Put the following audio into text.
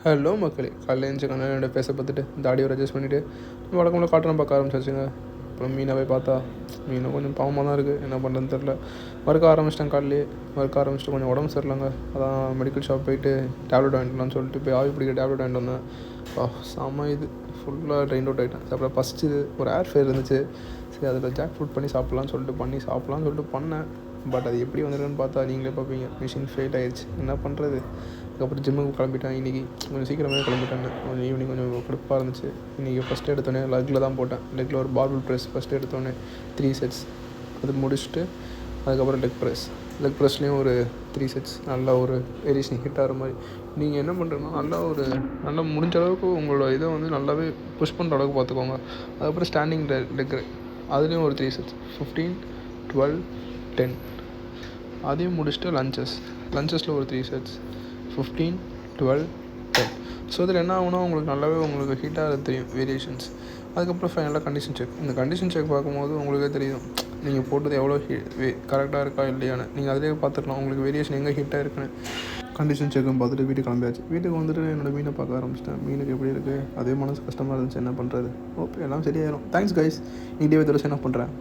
Hello மக்களே, காலையில் எழுந்துச்சு கண்ணாடியோட ஃபேஸை பார்த்துட்டு தாடி ஒரு அட்ஜஸ்ட் பண்ணிவிட்டு வழக்கம்போல் காட்டணும் பார்க்க ஆரம்பிச்சாச்சுங்க. அப்புறம் மீனை போய் பார்த்தா மீனும் கொஞ்சம் பாவமாக தான் இருக்குது. என்ன பண்ணுறதுன்னு தெரில. வறுக்க ஆரம்பிச்சிட்டேன். காலையிலே வறுக்க ஆரம்பிச்சிட்டு கொஞ்சம் உடம்பு சரியில்லைங்க. அதான் மெடிக்கல் ஷாப் போயிட்டு டேப்லெட் வாங்கிட்டுலான்னு சொல்லிட்டு போய் ஆவி பிடிக்க டேப்லெட் வாங்கிட்டு வந்தேன். செம்ம இது ஃபுல்லாக ட்ரெயின் அவுட் ஆகிட்டேன். அப்புறம் ஃபஸ்ட்டு ஒரு ஏர் ஃபேர் இருந்துச்சு. சரி, அதில் ஜாக் ஃப்ரூட் பண்ணி சாப்பிட்லான்னு சொல்லிட்டு பண்ணேன். பட் அது எப்படி வந்திருக்குன்னு பார்த்தா நீங்களே பார்ப்பீங்க. மிஷின் ஃபெயில் ஆகிடுச்சு. என்ன பண்ணுறது? அதுக்கப்புறம் ஜிம்முக்கு கிளம்பிட்டேன். இன்றைக்கி கொஞ்சம் சீக்கிரமே கிளம்பிட்டேன். கொஞ்சம் ஈவினிங் கொஞ்சம் கடுப்பாக இருந்துச்சு. இன்றைக்கி ஃபஸ்ட்டு எடுத்தோடனே லெக்கில் தான் போட்டேன். லெக்கில் ஒரு பார்பிள் ப்ரெஸ் ஃபஸ்ட்டு எடுத்தோடனே 3 செட்ஸ் அது முடிச்சுட்டு அதுக்கப்புறம் லெக் ப்ரெஸ்லேயும் ஒரு 3 செட்ஸ் நல்லா ஒரு வேரியேஷன் ஹிட் ஆகிற மாதிரி. நீங்கள் என்ன பண்ணுறீங்கன்னா நல்லா முடிஞ்ச அளவுக்கு உங்களோட இதை வந்து நல்லாவே புஷ் பண்ணுற அளவுக்கு பார்த்துக்கோங்க. அதுக்கப்புறம் ஸ்டாண்டிங் லெக் அதுலேயும் ஒரு 3 செட்ஸ் 15, 12, 10 அதையும் முடிச்சுட்டு லஞ்சஸில் ஒரு 3 செட்ஸ் 15, 12, 10. ஸோ இதில் என்ன ஆகுனா உங்களுக்கு ஹீட்டாக தெரியும் வேரியேஷன்ஸ். அதுக்கப்புறம் ஃபைனலாக கண்டிஷன் செக். இந்த கண்டிஷன் செக் பார்க்கும்போது உங்களுக்கே தெரியும் நீங்கள் போட்டது எவ்வளோ கரெக்டாக இருக்கா இல்லையான்னு. நீங்கள் அதிலே பார்த்துக்கலாம் உங்களுக்கு வேரியேஷன் எங்கே ஹீட்டாக இருக்குன்னு. கண்டிஷன் செக்கும் பார்த்துட்டு வீட்டுக்கு கிளம்பியாச்சு. வீட்டுக்கு வந்துட்டு என்னோடய மீனை பார்க்க ஆரம்பிச்சிட்டேன். மீனுக்கு எப்படி இருக்குது, அதே மனசு கஷ்டமாக இருந்துச்சு. என்ன பண்ணுறது? ஓகே, எல்லாம் சரியாயிரும். Thanks guys. இதே விதத்தில் என்ன பண்ணுறேன்.